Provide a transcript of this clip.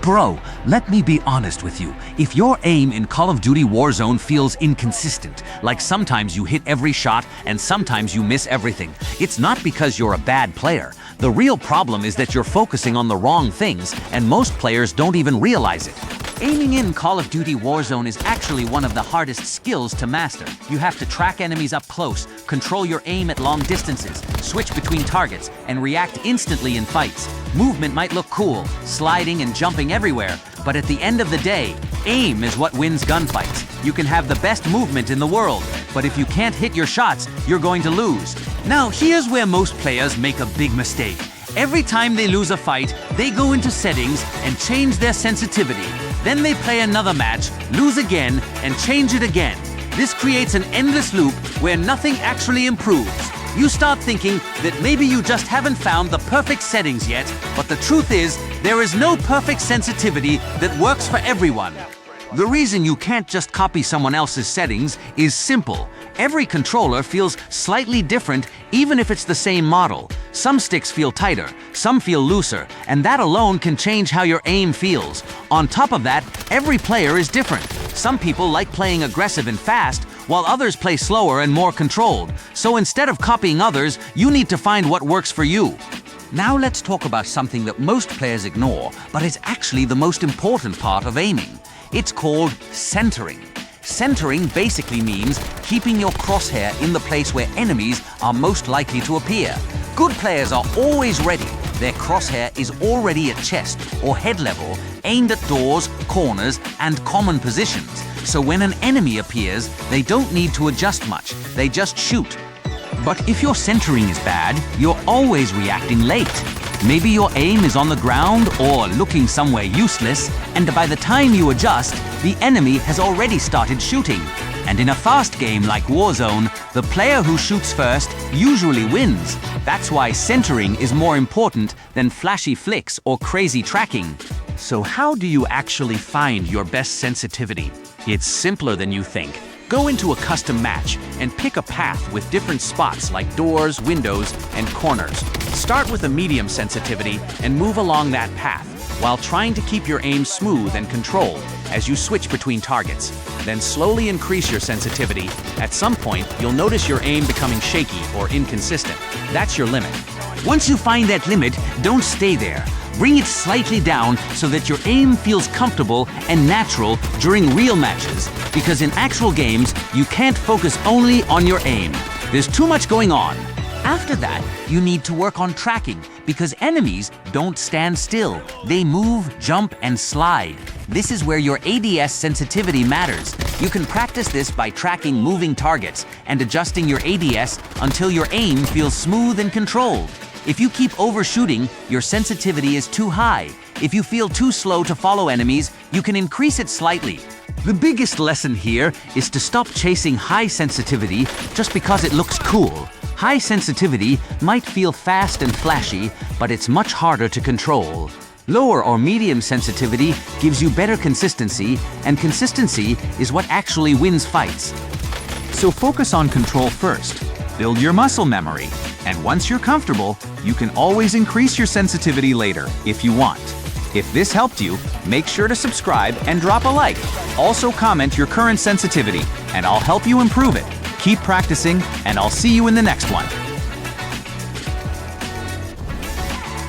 Bro, let me be honest with you. If your aim in Call of Duty Warzone feels inconsistent, like sometimes you hit every shot and sometimes you miss everything, it's not because you're a bad player. The real problem is that you're focusing on the wrong things, and most players don't even realize it. Aiming in Call of Duty Warzone is actually one of the hardest skills to master. You have to track enemies up close, control your aim at long distances, switch between targets, and react instantly in fights. Movement might look cool, sliding and jumping everywhere, but at the end of the day, aim is what wins gunfights. You can have the best movement in the world, but if you can't hit your shots, you're going to lose. Now, here's where most players make a big mistake. Every time they lose a fight, they go into settings and change their sensitivity. Then they play another match, lose again, and change it again. This creates an endless loop where nothing actually improves. You start thinking that maybe you just haven't found the perfect settings yet, but the truth is, there is no perfect sensitivity that works for everyone. The reason you can't just copy someone else's settings is simple. Every controller feels slightly different even if it's the same model. Some sticks feel tighter, some feel looser, and that alone can change how your aim feels. On top of that, every player is different. Some people like playing aggressive and fast, while others play slower and more controlled. So instead of copying others, you need to find what works for you. Now let's talk about something that most players ignore, but is actually the most important part of aiming. It's called centering. Centering basically means keeping your crosshair in the place where enemies are most likely to appear. Good players are always ready. Their crosshair is already at chest or head level, aimed at doors, corners, and common positions. So when an enemy appears, they don't need to adjust much. They just shoot. But if your centering is bad, you're always reacting late. Maybe your aim is on the ground or looking somewhere useless, and by the time you adjust, the enemy has already started shooting. And in a fast game like Warzone, the player who shoots first usually wins. That's why centering is more important than flashy flicks or crazy tracking. So how do you actually find your best sensitivity? It's simpler than you think. Go into a custom match and pick a path with different spots like doors, windows, and corners. Start with a medium sensitivity and move along that path while trying to keep your aim smooth and controlled as you switch between targets. Then slowly increase your sensitivity. At some point, you'll notice your aim becoming shaky or inconsistent. That's your limit. Once you find that limit, don't stay there. Bring it slightly down so that your aim feels comfortable and natural during real matches. Because in actual games, you can't focus only on your aim. There's too much going on. After that, you need to work on tracking because enemies don't stand still. They move, jump, and slide. This is where your ADS sensitivity matters. You can practice this by tracking moving targets and adjusting your ADS until your aim feels smooth and controlled. If you keep overshooting, your sensitivity is too high. If you feel too slow to follow enemies, you can increase it slightly. The biggest lesson here is to stop chasing high sensitivity just because it looks cool. High sensitivity might feel fast and flashy, but it's much harder to control. Lower or medium sensitivity gives you better consistency, and consistency is what actually wins fights. So focus on control first. Build your muscle memory. And once you're comfortable, you can always increase your sensitivity later if you want. If this helped you, make sure to subscribe and drop a like. Also comment your current sensitivity, and I'll help you improve it. Keep practicing, and I'll see you in the next one.